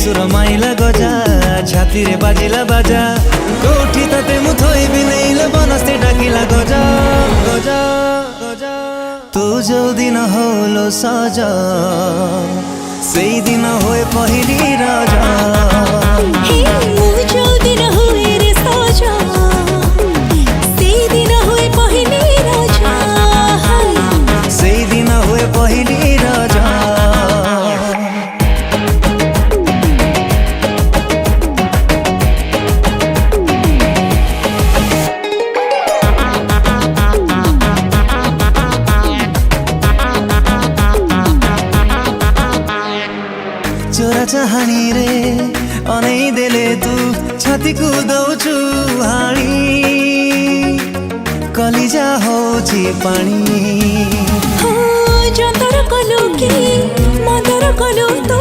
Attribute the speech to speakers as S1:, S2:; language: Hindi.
S1: सुर माइला गजा छाती रे बाजिला बाजा कोठी तते मु थोइबि नैले बनस्ते डाकिला गजा गजा गजा तू जो दिन होलो सजा सेई दिन होए पहिली राजा चोरा चाहनी रे अनै देले तू छाती को दौछु हाणी कलिजा होछि पानी
S2: जतर कलु कि मदर कलु तू